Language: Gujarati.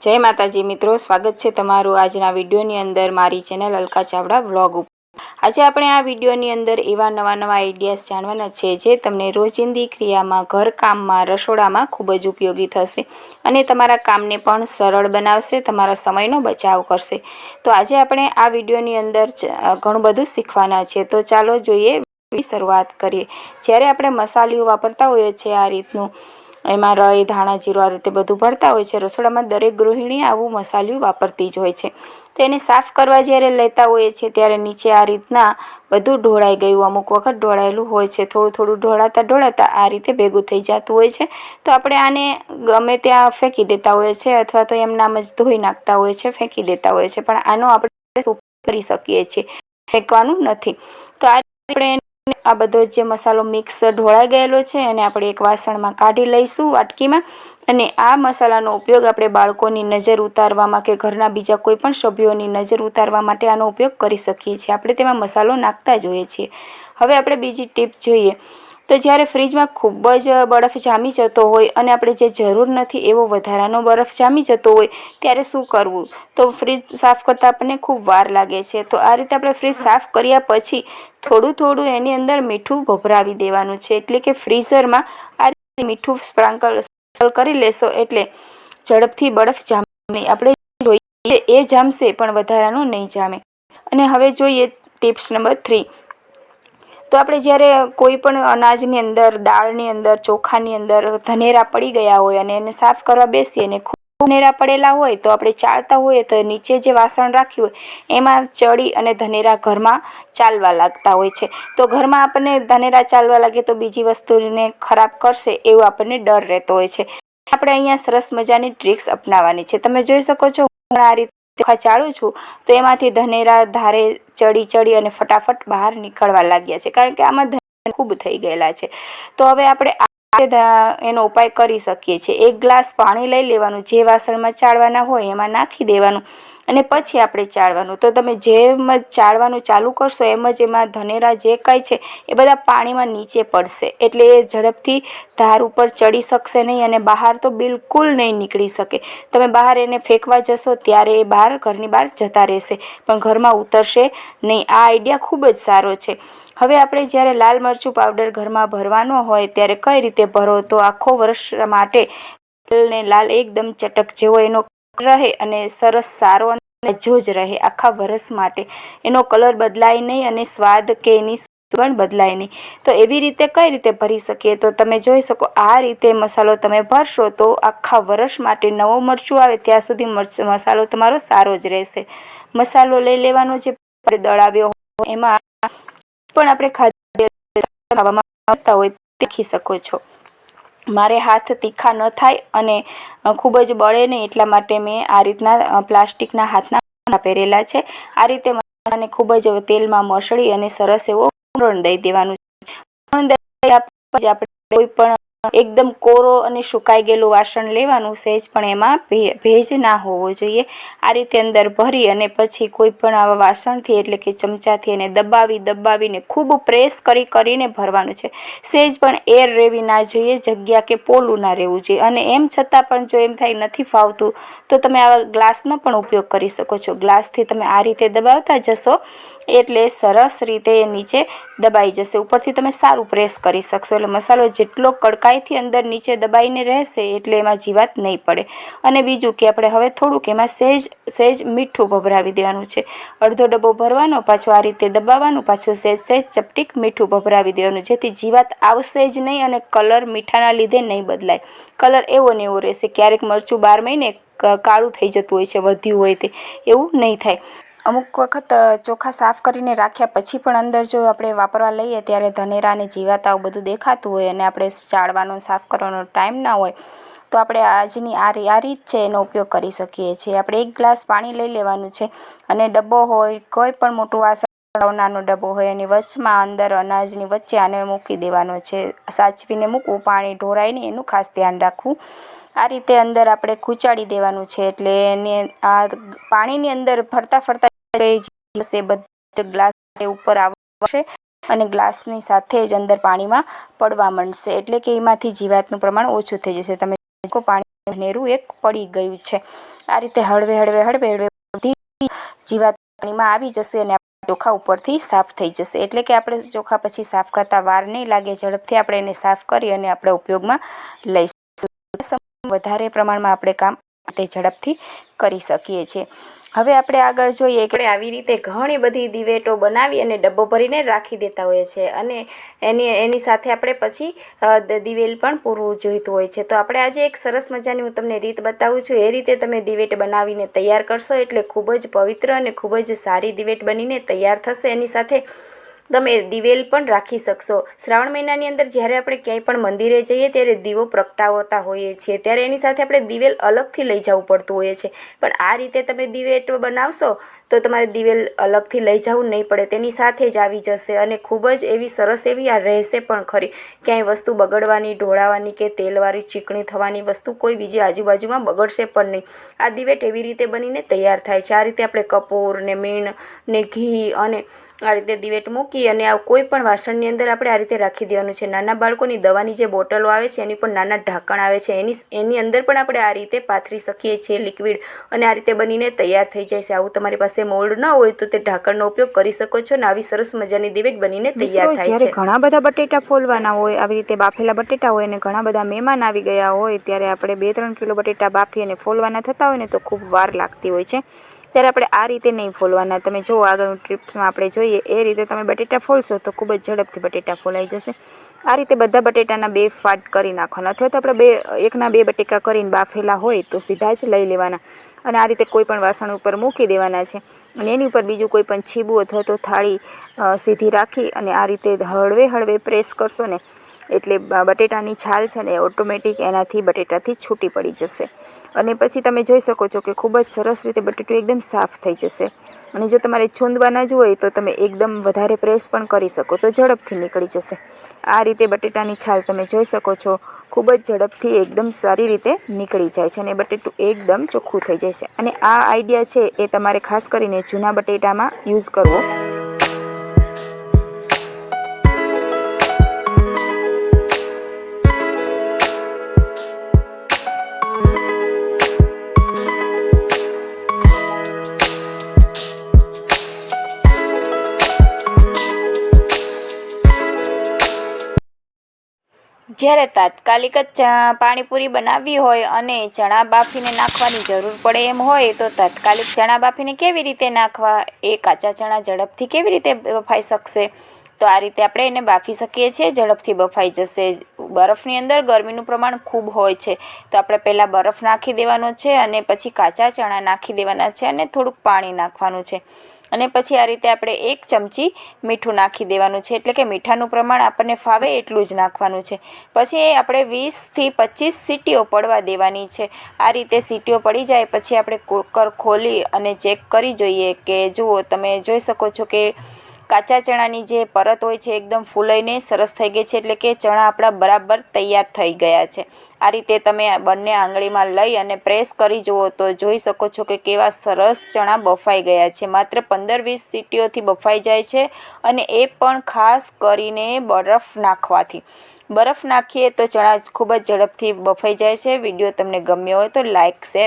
जय माताजी मित्रों, स्वागत है तमारू आजना विडियोनी अंदर मारी चेनल अलका चावड़ा व्लॉग उपर। आज आपणे आ विडियोनी अंदर एवा नवा नवा आइडियाज जाणवाना छे जे तमने रोजिंदी क्रियामां, घर काममां, रसोडामां खूब ज उपयोगी थशे अने तमारा कामने पण सरळ बनावशे, तमारा समयनो बचाव करशे। तो आज आपणे आ विडियोनी अंदर घणुं बधुं शीखवाना छे। तो चालो जोईए, शरूआत करीए। ज्यारे आपणे मसालियो वापरता होईए छे आ रीतनुं, एमां राई, धाणा, जीरो आ रीते बधुं भरता होय छे। रसोडामां दरेक गृहिणी आवुं मसालियुं वापरती ज होय छे। तो एने साफ करवा ज्यारे लेता होय छे त्यारे नीचे आ रीतना बधुं ढोळाई गयुं, अमुक वखत ढोळायेलुं होय छे, थोडुं थोडुं ढोळाता आ रीते भेगुं थई जतुं होय छे। तो आपणे आने गमे त्यां फेंकी देता होय छे अथवा तो एमनाम ज धोई नाखता होय छे, फेंकी देता होय छे। पण आनो आपणे उपयोग करी शकीए छीए, फेंकवानुं नथी। तो आपणे आ बधो जे मसालो मिक्स ढोळाई गयेलो छे अने आपणे एक वासणमां काढी लईशुं, वाटकीमां। अने आ मसालानो उपयोग आपणे बाळकोनी नजर उतारवामां के घરના बीजा कोईपण सभ्योनी नजर उतारवा माटे आनो उपयोग करी शकीए छीए। आपणे तेमां मसालो नाखता ज होईए छीए। हवे आपणे बीजी टीप जोईए। तो ज्यारे फ्रीजमां खूब ज बरफ जामी जतो होय अने आपणे जे जरूर नथी एवो वधारानो बरफ जामी जतो होय त्यारे शुं करवुं? तो फ्रीज साफ करता आपणे खूब वार लागे छे। तो आ रीते आपणे फ्रीज साफ कर्या पछी थोडुं थोडुं एनी अंदर मीठुं भभरावी देवानुं छे। एटले के फ्रीजरमां आ रीते मीठुं स्प्रांकल करी लेशो एटले झड़पथी बरफ जामे नहीं। आपणे जोईए ए जामशे पण वधारानो नहीं जामे। अने हवे जोईए टिप्स नंबर 3। तो आपणे ज्यारे कोईपण अनाजनी अंदर, दाळनी अंदर, चोखानी अंदर धनेरा पड़ी गया होय अने एने साफ करवा बेसीए अने खूब धनेरा पड़ेला होय तो आपणे चाळता होय तो नीचे जे वासण राख्युं होय एमां चढ़ी अने धनेरा घरमां चालवा लागता होय छे। तो घरमां आपणे धनेरा चालवा लागे तो बीजी वस्तुने खराब करशे एवो आपणे डर रहेतो होय छे। આપણે અહીંયા સરસ મજાની ટ્રિક્સ અપનાવવાની છે। તમે જોઈ શકો છો હું આ રીતે ચાળું છું તો એમાંથી ધનેરા ધારે ચડી અને ફટાફટ બહાર નીકળવા લાગ્યા છે, કારણ કે આમાં ધનેરા ખૂબ થઈ ગયેલા છે। તો હવે આપણે એનો ઉપાય કરી શકીએ છીએ। 1 ગ્લાસ પાણી લઈ લેવાનું, જે વાસણમાં ચાળવાના હોય એમાં નાખી દેવાનું અને પછી આપણે ચાળવાનું। તો તમે જેમ ચાળવાનું ચાલુ કરશો એમ જ એમાં ધનેરા જે કાંઈ છે એ બધા પાણીમાં નીચે પડશે, એટલે એ ઝડપથી ધાર ઉપર ચડી શકશે નહીં અને બહાર તો બિલકુલ નહીં નીકળી શકે। તમે બહાર એને ફેંકવા જશો ત્યારે એ બહાર ઘરની બહાર જતા રહેશે, પણ ઘરમાં ઉતરશે નહીં। આ આઈડિયા ખૂબ જ સારો છે। હવે આપણે જ્યારે લાલ મરચું પાવડર ઘરમાં ભરવાનો હોય ત્યારે કઈ રીતે ભરો? તો આખો વર્ષ માટે લાલ એકદમ ચટક જેવો એનો રહે અને સરસ સારો અને જો જ રહે આખા વર્ષ માટે, એનો કલર બદલાય નહીં અને સ્વાદ કે એની સુગંધ બદલાય નહીં। તો એવી રીતે કઈ રીતે ભરી શકીએ? તો તમે જોઈ શકો આ રીતે મસાલો તમે ભરશો તો આખા વર્ષ માટે નવો મરચું આવે ત્યાં સુધી મસાલો તમારો સારો જ રહેશે। મસાલો લઈ લેવાનો જે દળાવ્યો હોય એમાં પણ આપણે ખાવામાં આવતા હોય દેખી શકો છો। मारे हाथ तीखा न थाय अने खूब ज बळे नहीं एटला माटे मैं आ रीतना प्लास्टिकना हाथना पहेरेला छे। आ रीते मसालाने खूब ज तेलमां मसळी अने सरस एवो पूरण दई देवानुं छे। कोईपण एकदम कोरो अने सुकाई गेलुं वासण लेवानुं, सेज पण एमां भेज ना होवो जोईए। आ रीते अंदर भरी अने पछी कोईपण आवा वासणथी एटले के चमचाथी एने दबावीने खूब प्रेस करीने भरवानुं छे। सेज पण एर रहेवी ना जोईए, जग्या के पोलुं ना रहेवुं जोईए। अने एम छतां पण जो एम थाय नथी फावतुं तो तमे आवा ग्लासनो पण उपयोग करी शको छो। ग्लासथी तमे आ रीते दबावता जशो एटले सरस रीते नीचे दबाई जशे, उपरथी तमे सारूं प्रेस करी शकशो। એટલે મસાલો જેટલો કડકાઈથી અંદર નીચે દબાઈને રહેશે એટલે એમાં જીવાત નહીં પડે। અને બીજું કે આપણે હવે થોડુંક એમાં સહેજ મીઠું ભભરાવી દેવાનું છે। અડધો ડબ્બો ભરવાનો, પાછું આ રીતે દબાવવાનું, પાછું સહેજ ચપટીક મીઠું ભભરાવી દેવાનું, જેથી જીવાત આવશે જ નહીં અને કલર મીઠાના લીધે નહીં બદલાય, કલર એવો ને એવો રહેશે। ક્યારેક મરચું 12 મહિને કાળું થઈ જતું હોય છે વધ્યું હોય તે, એવું નહીં થાય। અમુક વખત ચોખા સાફ કરીને રાખ્યા પછી પણ અંદર જો આપણે વાપરવા લઈએ ત્યારે ધનેરા અને જીવાત આવું બધું દેખાતું હોય અને આપણે ચાળવાનો સાફ કરવાનો ટાઈમ ના હોય તો આપણે આજની આ રીત છે એનો ઉપયોગ કરી શકીએ છીએ। આપણે 1 ગ્લાસ પાણી લઈ લેવાનું છે અને ડબ્બો હોય, કોઈ પણ મોટું વાસણ, નાનો ડબ્બો હોય એની વચમાં અંદર અનાજની વચ્ચે આને મૂકી દેવાનો છે। સાચવીને મૂકવું, પાણી ઢોરાય નહીં એનું ખાસ ધ્યાન રાખવું। આ રીતે અંદર આપણે ખૂંચાડી દેવાનું છે એટલે એને આ પાણીની અંદર ફરતા ग्लास ऊपर आवशे અને ગ્લાસની સાથે જ અંદર પાણીમાં પડવા માંડશે, એટલે કે એમાંથી જીવાતનું પ્રમાણ ઓછું થઈ જશે। તમે પાણી નેરું એક પડી ગયું છે। આ રીતે હળવે હળવે બધી જીવાત પાણીમાં આવી જશે અને ચોખા ઉપરથી સાફ થઈ જશે. એટલે કે આપણે ચોખા પછી સાફ કરતા વાર નહીં લાગે, ઝડપથી આપણે એને સાફ કરી અને આપણે ઉપયોગમાં લઈશું. વધારે પ્રમાણમાં આપણે કામ તે ઝડપથી કરી શકીએ છીએ. હવે આપણે આગળ જોઈએ કે આવી રીતે ઘણી બધી દિવેટો બનાવી અને ડબ્બો ભરીને રાખી દેતા હોઈએ છીએ અને એની સાથે આપણે પછી દિવેલ પણ પૂરવું જોઈતું હોય છે. તો આપણે આજે એક સરસ મજાની હું તમને રીત બતાવું છું. એ રીતે તમે દિવેટ બનાવીને તૈયાર કરશો એટલે ખૂબ જ પવિત્ર અને ખૂબ જ સારી દિવેટ બનીને તૈયાર થશે. એની સાથે તમે દિવેલ પણ રાખી શકશો. શ્રાવણ મહિનાની અંદર જ્યારે આપણે ક્યાંય પણ મંદિરે જઈએ ત્યારે દીવો પ્રગટાવતા હોઈએ છીએ, ત્યારે એની સાથે આપણે દિવેલ અલગથી લઈ જવું પડતું હોય છે. પણ આ રીતે તમે દિવેટ બનાવશો તો તમારે દિવેલ અલગથી લઈ જવું નહીં પડે, તેની સાથે જ આવી જશે અને ખૂબ જ એવી સરસ એવી આ રહેશે પણ ખરી. ક્યાંય વસ્તુ બગડવાની, ઢોળાવાની કે તેલવાળી ચીકણી થવાની વસ્તુ કોઈ બીજી આજુબાજુમાં બગડશે પણ નહીં. આ દિવેટ એવી રીતે બનીને તૈયાર થાય છે. આ રીતે આપણે કપૂર ને મીણ ને ઘી અને આ રીતે દિવેટ મૂકી અને આ કોઈ પણ વાસણની અંદર આપણે આ રીતે રાખી દેવાનું છે. નાના બાળકોની દવાની જે બોટલો આવે છે એની પણ નાના ઢાંકણ આવે છે, એની અંદર પણ આપણે આ રીતે પાથરી શકીએ છીએ લિક્વિડ અને આ રીતે બનીને તૈયાર થઈ જાય છે. આવું તમારી પાસે મોલ્ડ ન હોય તો તે ઢાંકણનો ઉપયોગ કરી શકો છો ને આવી સરસ મજાની દિવેટ બનીને તૈયાર થાય છે. જ્યારે ઘણા બધા બટેટા ફોલવાના હોય, આવી રીતે બાફેલા બટેટા હોય અને ઘણા બધા મહેમાન આવી ગયા હોય ત્યારે આપણે 2-3 કિલો બટેટા બાફી અને ફોલવાના થતા હોય ને તો ખૂબ વાર લાગતી હોય છે. ત્યારે આપણે આ રીતે નહીં ફોલવાના. તમે જો આગળ ટ્રીપ્સમાં આપણે જોઈએ એ રીતે તમે બટેટા ફોલશો તો ખૂબ જ ઝડપથી બટેટા ફોલાઈ જશે. આ રીતે બધા બટેટાના 2 ફાટ કરી નાખવાના, અથવા તો આપણે 1ના 2 બટેકા કરીને બાફેલા હોય તો સીધા જ લઈ લેવાના અને આ રીતે કોઈ પણ વાસણ ઉપર મૂકી દેવાના છે અને એની ઉપર બીજું કોઈ પણ છીબું અથવા તો થાળી સીધી રાખી અને આ રીતે હળવે પ્રેસ કરશો ને એટલે બટેટાની છાલ છે ને ઓટોમેટિક એનાથી બટેટાથી છૂટી પડી જશે અને પછી તમે જોઈ શકો છો કે ખૂબ જ સરસ રીતે બટેટું એકદમ સાફ થઈ જશે. અને જો તમારે છૂંદવાના જ હોય તો તમે એકદમ વધારે પ્રેસ પણ કરી શકો તો ઝડપથી નીકળી જશે. આ રીતે બટેટાની છાલ તમે જોઈ શકો છો ખૂબ જ ઝડપથી એકદમ સારી રીતે નીકળી જાય છે અને બટેટું એકદમ ચોખ્ખું થઈ જાય છે. અને આ આઈડિયા છે એ તમારે ખાસ કરીને જૂના બટેટામાં યુઝ કરવો. જ્યારે તાત્કાલિક જ પાણીપુરી બનાવવી હોય અને ચણા બાફીને નાખવાની જરૂર પડે એમ હોય તો તાત્કાલિક ચણા બાફીને કેવી રીતે નાખવા, એ કાચા ચણા ઝડપથી કેવી રીતે બફાઈ શકશે? તો આ રીતે આપણે એને બાફી શકીએ છીએ, ઝડપથી બફાઈ જશે. બરફની અંદર ગરમીનું પ્રમાણ ખૂબ હોય છે તો આપણે પહેલાં બરફ નાખી દેવાનો છે અને પછી કાચા ચણા નાખી દેવાના છે અને થોડુંક પાણી નાખવાનું છે અને પછી આ રીતે આપણે 1 ચમચી મીઠું નાખી દેવાનું છે. એટલે કે મીઠાનું પ્રમાણ આપણને ફાવે એટલું જ નાખવાનું છે. પછી આપણે 20થી 25 સીટીઓ પડવા દેવાની છે. આ રીતે સીટીઓ પડી જાય પછી આપણે કુકર ખોલી અને ચેક કરી જોઈએ કે જુઓ તમે જોઈ શકો છો કે કાચા ચણાની જે પરત હોય છે એકદમ ફૂલાઈને સરસ થઈ ગઈ છે, એટલે કે ચણા આપણા બરાબર તૈયાર થઈ ગયા છે. આ રીતે તમે બંને આંગળીમાં લઈ અને પ્રેસ કરી જુઓ તો જોઈ શકો છો કે કેવા સરસ ચણા બફાઈ ગયા છે. માત્ર 15-20 સીટીઓથી બફાઈ જાય છે અને એ પણ ખાસ કરીને બરફ નાખવાથી. બરફ નાખીએ તો ચણા ખૂબ જ ઝડપથી બફાઈ જાય છે. વિડીયો તમને ગમ્યો હોય તો લાઇક, શેર